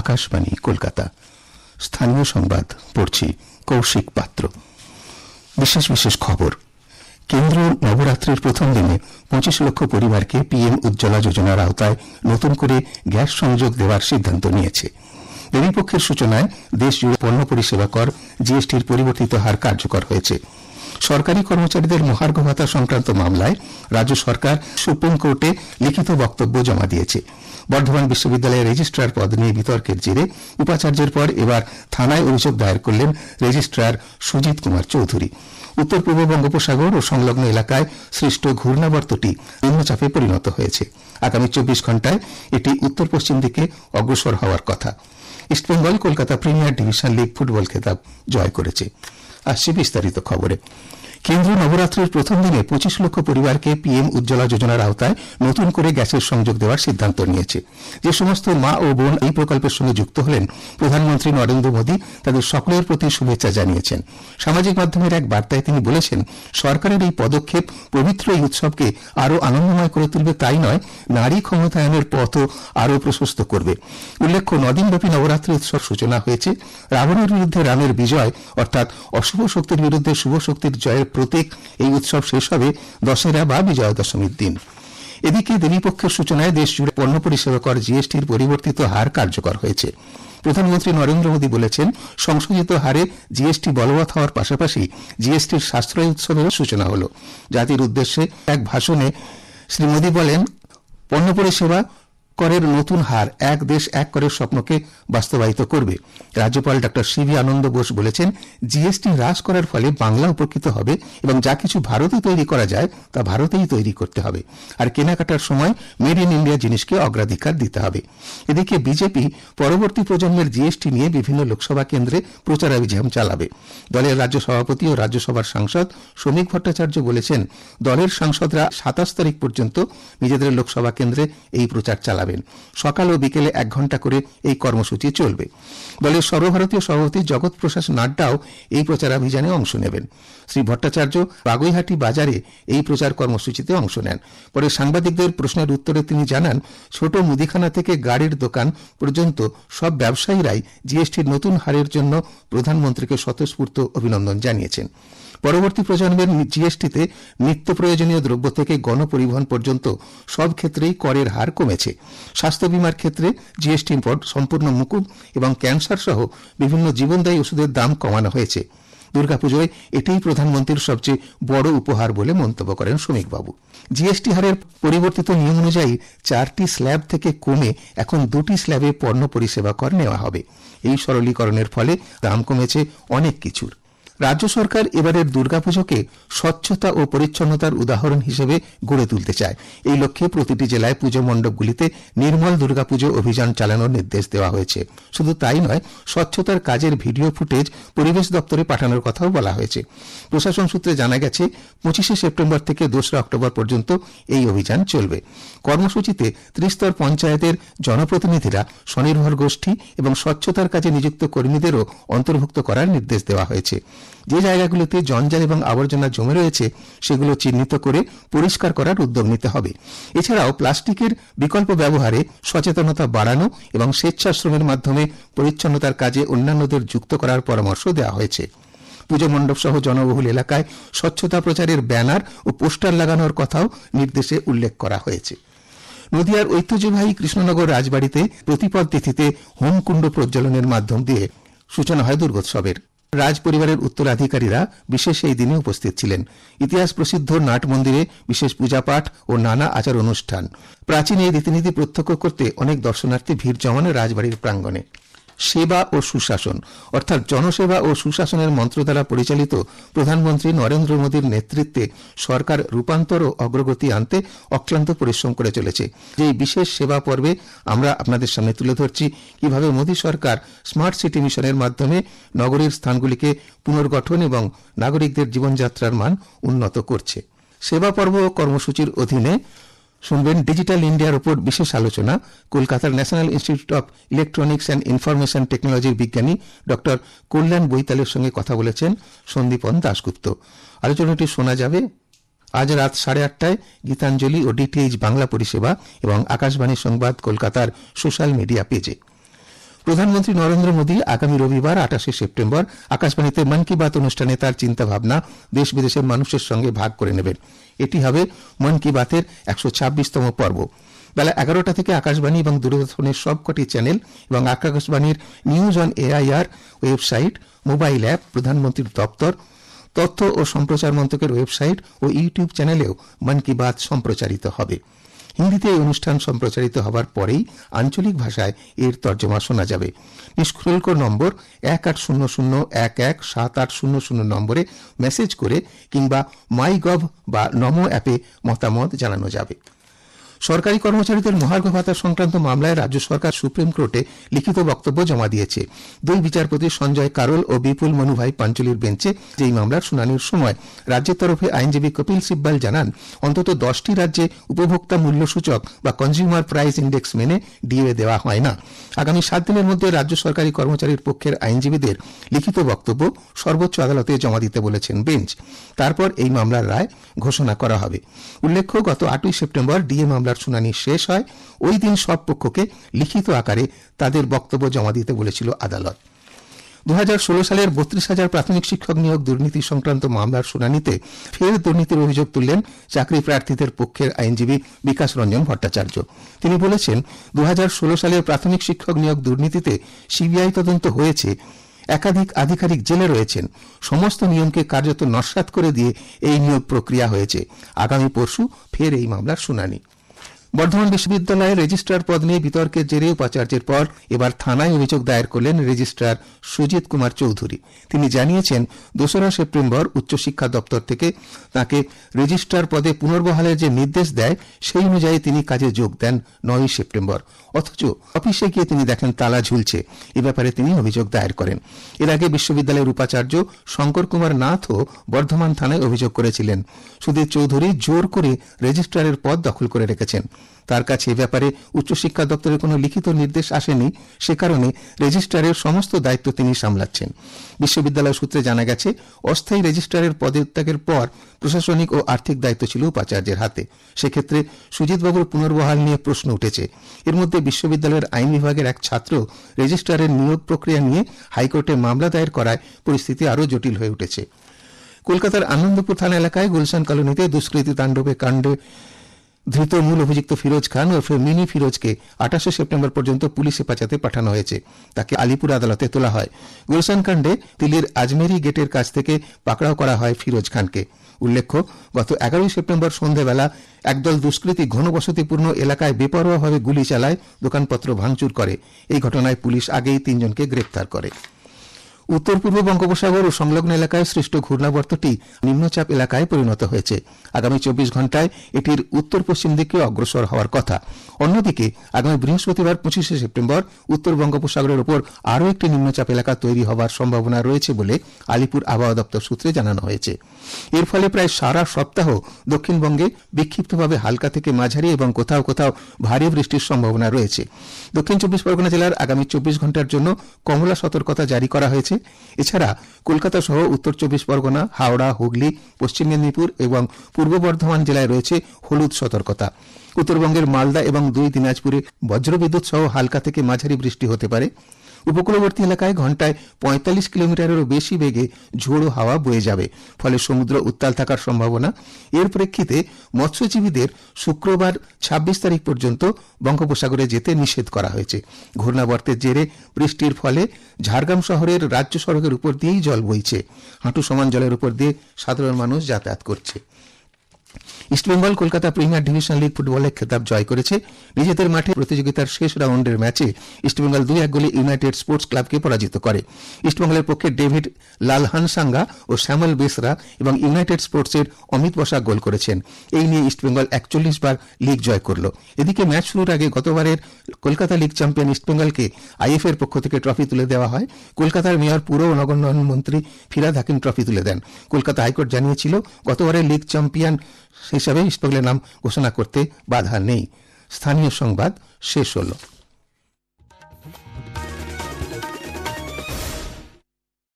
আকাশবাণী কলকাতা। স্থানীয় সংবাদ পড়ছি কৌশিক পাত্র। বিশেষ বিশেষ খবর। কেন্দ্র নবরাত্রির প্রথম দিনে 25 লক্ষ পরিবারকে পিএম উজ্জ্বলা যোজনার আওতায় নতুন করে গ্যাস সংযোগ দেওয়ার সিদ্ধান্ত নিয়েছে। দেবীপক্ষের সূচনায় দেশ জুড়ে পণ্য পরিষেবা কর জিএসটির পরিবর্তিত হার কার্যকর হয়েছে। সরকারি কর্মচারীদের মহার্ঘ ভাতা সংক্রান্ত মামলায় রাজ্য সরকার সুপ্রিম কোর্টে লিখিত বক্তব্য জমা দিয়েছে। বর্ধমান বিশ্ববিদ্যালয়ের রেজিস্ট্রার পদ নিয়ে বিতর্কের জেরে উপাচার্যের পর এবার থানায় অভিযোগ দায়ের করলেন রেজিস্ট্রার সুজিত কুমার চৌধুরী। উত্তর পূর্ব বঙ্গোপসাগর ও সংলগ্ন এলাকায় সৃষ্ট ঘূর্ণাবর্তটি নিম্নচাপে পরিণত হয়েছে। আগামী 24 ঘণ্টায় এটি উত্তর পশ্চিম দিকে অগ্রসর হওয়ার কথা। East Bengal Kolkata premier division league football খেতাব জয় করেছে। আসছে বিস্তারিত খবরে। কেন্দ্র নবরাত্রির প্রথম দিনে 25 লক্ষ পরিবারকে পিএম উজ্জ্বলা যোজনার আওতায় নতুন করে গ্যাসের সংযোগ দেওয়ার সিদ্ধান্ত নিয়েছে। যে সমস্ত মা ও বোন এই প্রকল্পের সঙ্গে যুক্ত হলেন, প্রধানমন্ত্রী নরেন্দ্র মোদী তাদের সকলের প্রতি শুভেচ্ছা জানিয়েছেন। সামাজিক মাধ্যমের এক বার্তায় তিনি বলেছেন, সরকারের এই পদক্ষেপ পবিত্র এই উৎসবকে আরও আনন্দময় করে তুলবে, তাই নয়, নারী ক্ষমতায়নের পথও আরও প্রশস্ত করবে। উল্লেখ্য, 9 দিনব্যাপী নবরাত্রি উৎসব সূচনা হয়েছে। রাবণের বিরুদ্ধে রামের বিজয়, অর্থাৎ অশুভ শক্তির বিরুদ্ধে শুভ শক্তির জয়ের প্রতীক এই উৎসব শেষ হবে দশেরা বা বিজয়া দশমীর দিন। এদিকে দেবীপক্ষের সূচনায় দেশ জুড়ে পণ্য পরিষেবা কর জিএসটির পরিবর্তিত হার কার্যকর হয়েছে। প্রধানমন্ত্রী নরেন্দ্র মোদী বলেছেন, সংশোধিত হারে জিএসটি বলবৎ হওয়ার পাশাপাশি জিএসটির সাশ্রয় উৎসবের সূচনা হল। জাতির উদ্দেশ্যে এক ভাষণে শ্রী মোদী বলেন, পণ্য পরিষেবা করের নতুন হার এক দেশ এক করের স্বপ্নকে বাস্তবায়িত করবে। রাজ্যপাল ডা সিভি আনন্দ বোস বলেছেন, জিএসটি হ্রাস করার ফলে বাংলা উপকৃত হবে এবং যা কিছু ভারতে তৈরি করা যায় তা ভারতেই তৈরি করতে হবে। আর কেনাকাটার সময় মেড ইন ইন্ডিয়া জিনিসকে অগ্রাধিকার দিতে হবে। এদিকে বিজেপি পরবর্তী প্রজন্মের জিএসটি নিয়ে বিভিন্ন লোকসভা কেন্দ্রে প্রচারাভিযান চালাবে। দলের রাজ্য সভাপতি ও রাজ্যসভার সাংসদ শ্রমিক ভট্টাচার্য বলেছেন, দলের সাংসদরা 27 তারিখ পর্যন্ত নিজেদের লোকসভা কেন্দ্রে এই প্রচার চালাবে। সকাল ও বিকেলে 1 ঘণ্টা করে এই কর্মসূচি চলবে। দলের সর্বভারতীয় সভাপতি জগৎ প্রকাশ নাড্ডাও এই প্রচারাভিযানে অংশ নেবেন। শ্রী ভট্টাচার্য বাগুইহাটি বাজারে এই প্রচার কর্মসূচিতে অংশ নেন। পরে সাংবাদিকদের প্রশ্নের উত্তরে তিনি জানান, ছোট মুদিখানা থেকে গাড়ির দোকান পর্যন্ত সব ব্যবসায়ীরাই জিএসটির নতুন হারের জন্য প্রধানমন্ত্রীকে স্বতঃস্ফূর্ত অভিনন্দন জানিয়েছেন। পরবর্তী প্রজন্মের জিএসটিতে নিত্য প্রয়োজনীয় দ্রব্য থেকে গণপরিবহন পর্যন্ত সব ক্ষেত্রেই করের হার কমেছে। স্বাস্থ্য বীমার ক্ষেত্রে জিএসটি সম্পূর্ণ মুকুব এবং ক্যান্সার সহ বিভিন্ন জীবনদায়ী ওষুধের দাম কমানো হয়েছে। দুর্গাপুজোয় এটাই প্রধানমন্ত্রীর সবচেয়ে বড় উপহার বলে মন্তব্য করেন শ্রমিকবাবু। জিএসটি হারের পরিবর্তিত নিয়ম অনুযায়ী 4টি স্ল্যাব থেকে কমে এখন 2টি স্ল্যাবে পণ্য পরিষেবা কর নেওয়া হবে। এই সরলীকরণের ফলে দাম কমেছে অনেক কিছুর। রাজ্য সরকার এবারের দুর্গাপুজোকে স্বচ্ছতা ও পরিচ্ছন্নতার উদাহরণ হিসেবে গড়ে তুলতে চায়। এই লক্ষ্যে প্রতিটি জেলায় পুজো মণ্ডপগুলিতে নির্মল দুর্গাপুজো অভিযান চালানোর নির্দেশ দেওয়া হয়েছে। শুধু তাই নয়, স্বচ্ছতার কাজের ভিডিও ফুটেজ পরিবেশ দপ্তরে পাঠানোর কথাও বলা হয়েছে। প্রশাসন সূত্রে জানা গেছে, 25শে সেপ্টেম্বর থেকে 2রা অক্টোবর পর্যন্ত এই অভিযান চলবে। কর্মসূচিতে ত্রিস্তর পঞ্চায়েতের জনপ্রতিনিধিরা, স্বনির্ভর গোষ্ঠী এবং স্বচ্ছতার কাজে নিযুক্ত কর্মীদেরও অন্তর্ভুক্ত করার নির্দেশ দেওয়া হয়েছে। যে জায়গাগুলোতে জঞ্জাল এবং আবর্জনা জমে রয়েছে সেগুলো চিহ্নিত করে পরিষ্কার করার উদ্যোগ নিতে হবে। এছাড়াও প্লাস্টিকের বিকল্প ব্যবহারে সচেতনতা বাড়ানো এবং স্বেচ্ছাশ্রমের মাধ্যমে পরিচ্ছন্নতার কাজে অন্যান্যদের যুক্ত করার পরামর্শ দেওয়া হয়েছে। পুজো মণ্ডপ সহ জনবহুল এলাকায় স্বচ্ছতা প্রচারের ব্যানার ও পোস্টার লাগানোর কথাও নির্দেশে উল্লেখ করা হয়েছে। নদিয়ার ঐতিহ্যবাহী কৃষ্ণনগর রাজবাড়িতে প্রতিপদ তিথিতে হোমকুণ্ড প্রজ্বলনের মাধ্যম দিয়ে সূচনা হয় দুর্গোৎসবের। রাজ পরিবারের উত্তরাধিকারীরা বিশেষ এই দিনে উপস্থিত ছিলেন। ইতিহাস প্রসিদ্ধ নাট মন্দিরে বিশেষ পূজাপাঠ ও নানা আচার অনুষ্ঠান। প্রাচীন এই রীতিনীতি প্রত্যক্ষ করতে অনেক দর্শনার্থী ভিড় জমানো রাজবাড়ির প্রাঙ্গণে। সেবা ও সুশাসন, অর্থাৎ জনসেবা ও সুশাসনের মন্ত্র দ্বারা পরিচালিত প্রধানমন্ত্রী নরেন্দ্র মোদীর নেতৃত্বে সরকার রূপান্তর ও অগ্রগতি আনতে অক্লান্ত পরিশ্রম করে চলেছে। এই বিশেষ সেবা পর্বে আমরা আপনাদের সামনে তুলে ধরছি কিভাবে মোদী সরকার স্মার্ট সিটি মিশনের মাধ্যমে নগরীর স্থানগুলিকে পুনর্গঠন এবং নাগরিকদের জীবনযাত্রার মান উন্নত করছে। সেবা পর্ব কর্মসূচির অধীনে শুনবেন ডিজিটাল ইন্ডিয়ার উপর বিশেষ আলোচনা। কলকাতার national institute of electronics and information টেকনোলজির বিজ্ঞানী ডক্টর কল্যাণ বৈতালের সঙ্গে কথা বলেছেন সন্দীপন দাশগুপ্ত। আলোচনাটি শোনা যাবে আজ রাত 8:30টায় গীতাঞ্জলি ও ডিটিএইচ বাংলা পরিষেবা এবং আকাশবাণী সংবাদ কলকাতার সোশ্যাল মিডিয়া পেজে। প্রধানমন্ত্রী নরেন্দ্র মোদী আগামী রবিবার 28শে সেপ্টেম্বর আকাশবাণীতে মন কি বাত অনুষ্ঠানে তার চিন্তাভাবনা দেশ বিদেশের মানুষের সঙ্গে ভাগ করে নেবেন। এটি হবে মন কি বাতের 126তম পর্ব। বেলা 11টা থেকে আকাশবাণী এবং দূরদর্শনের সবকটি চ্যানেল এবং আকাশবাণীর news on AIR website, mobile app, প্রধানমন্ত্রীর দপ্তর, তথ্য ও সম্প্রচার মন্ত্রকের ওয়েবসাইট ও ইউটিউব চ্যানেলেও মন কি বাত সম্প্রচারিত হবে। হিন্দিতে এই অনুষ্ঠান সম্প্রচারিত হবার পরেই আঞ্চলিক ভাষায় এর তর্জমা শোনা যাবে। নিষ্শুল্ক নম্বর 1800117800 নম্বরে মেসেজ করে কিংবা মাইগভ বা নমো অ্যাপে মতামত জানানো যাবে। সরকারি কর্মচারীদের মহার্ঘ ভাতা সংক্রান্ত মামলায় রাজ্য সরকার সুপ্রিম কোর্টে লিখিত বক্তব্য জমা দিয়েছে। দুই বিচারপতি সঞ্জয় কারোল ও বিপুল মনুভাই পাঞ্চলির বেঞ্চে এই মামলার শুনানির সময় রাজ্যের তরফে আইনজীবী কপিল সিব্বাল জানান, অন্তত 10টি রাজ্যে উপভোক্তা মূল্য সূচক বা কনজিউমার প্রাইস ইন্ডেক্স মেনে ডিএ দেওয়া হয় না। আগামী 7 দিনের মধ্যে রাজ্য সরকারি কর্মচারীর পক্ষের আইনজীবীদের লিখিত বক্তব্য সর্বোচ্চ আদালতে জমা দিতে বলেছেন বেঞ্চ। তারপর এই মামলার রায় ঘোষণা করা হবে। উল্লেখ্য, গত 8ই সেপ্টেম্বর ডিএ মামলার শুনানি শেষ হয়। ওই দিন সব পক্ষকে লিখিত আকারে তাদের বক্তব্য জমা দিতে বলেছিল আদালত। 2016 সালের 32,000 প্রাথমিক শিক্ষক নিয়োগ দুর্নীতি সংক্রান্ত মামলার শুনানিতে ফের দুর্নীতির অভিযোগ তুললেন চাকরি প্রার্থীদের পক্ষের আইনজীবী বিকাশ রঞ্জন ভট্টাচার্য। তিনি বলেছেন, 2016 সালের প্রাথমিক শিক্ষক নিয়োগ দুর্নীতিতে সিবিআই তদন্ত হয়েছে। একাধিক আধিকারিক জেলে রয়েছেন। সমস্ত নিয়মকে কার্যত নস্যাৎ করে দিয়ে এই নিয়োগ প্রক্রিয়া হয়েছে। আগামী পরশু ফের এই মামলার শুনানি। বর্ধমান বিশ্ববিদ্যালয়ের রেজিস্ট্রার পদ নিয়ে বিতর্কের জেরে উপাচার্যের পর এবার থানায় অভিযোগ দায়ের করলেন রেজিস্ট্রার সুজিত কুমার চৌধুরী। তিনি জানিয়েছেন, 2রা সেপ্টেম্বর উচ্চশিক্ষা দপ্তর থেকে তাকে রেজিস্ট্রার পদে পুনর্বহালের যে নির্দেশ দেয় সেই অনুযায়ী তিনি কাজে যোগ দেন 9ই সেপ্টেম্বর। অথচ অফিসে গিয়ে তিনি দেখেন তালা ঝুলছে। এ ব্যাপারে তিনি অভিযোগ দায়ের করেন। এর আগে বিশ্ববিদ্যালয়ের উপাচার্য শঙ্কর কুমার নাথও বর্ধমান থানায় অভিযোগ করেছিলেন, সুজিত চৌধুরী জোর করে রেজিস্ট্রারের পদ দখল করে রেখেছেন। তার কাছে এ ব্যাপারে উচ্চশিক্ষা দপ্তরের কোনো লিখিত নির্দেশ আসেনি। সে কারণে রেজিস্ট্রারের সমস্ত দায়িত্ব তিনি সামলাচ্ছেন। বিশ্ববিদ্যালয় সূত্রে জানা গেছে, অস্থায়ী রেজিস্ট্রারের পদত্যাগের পর প্রশাসনিক ও আর্থিক দায়িত্ব ছিল উপাচার্যের হাতে। সেক্ষেত্রে সুজিতবাবুর পুনর্বহাল নিয়ে প্রশ্ন উঠেছে। এর মধ্যে বিশ্ববিদ্যালয়ের আইন বিভাগের এক ছাত্র রেজিস্ট্রারের নিয়োগ প্রক্রিয়া নিয়ে হাইকোর্টে মামলা দায়ের করায় পরিস্থিতি আরও জটিল হয়ে উঠেছে। কলকাতার আনন্দপুর থানা এলাকায় গুলশান কলোনিতে দুষ্কৃতী তাণ্ডবে কাণ্ডে ধৃত মূল অভিযুক্ত ফিরোজ খান ওরফে মিনি ফিরোজকে 28শে সেপ্টেম্বর পর্যন্ত পুলিশ হেফাজতে পাঠানো হয়েছে। তাকে আলিপুর আদালতে তোলা হয়। গুলশান কাণ্ডে দিল্লির আজমেরি গেটের কাছ থেকে পাকড়াও করা হয় ফিরোজ খানকে। উল্লেখ্য, গত 11ই সেপ্টেম্বর সন্ধ্যাবেলা একদল দুষ্কৃতী ঘনবসতিপূর্ণ এলাকায় বেপরোয়াভাবে গুলি চালায়, দোকানপত্র ভাঙচুর করে। এই ঘটনায় পুলিশ আগেই 3 জনকে গ্রেপ্তার করে। উত্তর পূর্ব বঙ্গোপসাগর ও সংলগ্ন এলাকায় সৃষ্ট ঘূর্ণাবর্তটি নিম্নচাপ এলাকায় পরিণত হয়েছে। আগামী 24 ঘণ্টায় এটির উত্তর পশ্চিম দিকে অগ্রসর হওয়ার কথা। অন্যদিকে আগামী বৃহস্পতিবার 25শে সেপ্টেম্বর উত্তর বঙ্গোপসাগরের উপর আরও একটি নিম্নচাপ এলাকা তৈরি হওয়ার সম্ভাবনা রয়েছে বলে আলিপুর আবহাওয়া দপ্তর সূত্রে জানানো হয়েছে। এর ফলে প্রায় সারা সপ্তাহ দক্ষিণবঙ্গে বিক্ষিপ্তভাবে হালকা থেকে মাঝারি এবং কোথাও কোথাও ভারী বৃষ্টির সম্ভাবনা রয়েছে। দক্ষিণ 24 পরগনা জেলার আগামী 24 ঘণ্টার জন্য কমলা সতর্কতা জারি করা হয়েছে। এছাড়া কলকাতা সহ উত্তর 24 পরগনা, হাওড়া, হুগলি, পশ্চিম মেদিনীপুর এবং পূর্ব বর্ধমান জেলায় রয়েছে হলুদ সতর্কতা। উত্তরবঙ্গের মালদা এবং 2 দিনাজপুরে বজ্রবিদ্যুৎ সহ হালকা থেকে মাঝারি বৃষ্টি হতে পারে। উপকূলবর্তী এলাকায় ঘণ্টায় 45 কিলোমিটারেরও বেশি বেগে ঝোড়ো হাওয়া বয়ে যাবে। ফলে সমুদ্র উত্তাল থাকার সম্ভাবনা। এর প্রেক্ষিতে মৎস্যজীবীদের শুক্রবার 26 তারিখ পর্যন্ত বঙ্গোপসাগরে যেতে নিষেধ করা হয়েছে। ঘূর্ণাবর্তের জেরে বৃষ্টির ফলে ঝাড়গ্রাম শহরের রাজ্য সড়কের উপর দিয়েই জল বইছে। হাঁটু সমান জলের উপর দিয়ে সাধারণ মানুষ যাতায়াত করছে। East Bengal Kolkata premier division league ফুটবলের খেতাব জয় করেছে। নিজেদের মাঠে প্রতিযোগিতার শেষ রাউন্ডের ম্যাচে ইস্টবেঙ্গল 2-1 গোলে ইউনাইটেড স্পোর্টস ক্লাবকে পরাজিত করে। ইস্টবেঙ্গলের পক্ষে ডেভিড লালহানসাঙ্গা ও শ্যামল বেসরা এবং ইউনাইটেড স্পোর্টসের অমিত বসাক গোল করেছেন। এই নিয়ে ইস্টবেঙ্গল 41 বার লিগ জয় করল। এদিকে ম্যাচ শুরুর আগে গতবারের কলকাতা লিগ চ্যাম্পিয়ন ইস্টবেঙ্গলকে আইএফএ এর পক্ষ থেকে ট্রফি তুলে দেওয়া হয়। কলকাতার মেয়র পুর ও নগরোন্নয়ন মন্ত্রী ফিরহাদ হাকিম ট্রফি তুলে দেন। কলকাতা হাইকোর্ট জানিয়েছিল, গতবারের লিগ চ্যাম্পিয়ন হিসাবে ইস্টবেঙ্গলের নাম ঘোষণা করতে বাধা নেই। স্থানীয় সংবাদ শেষ হল।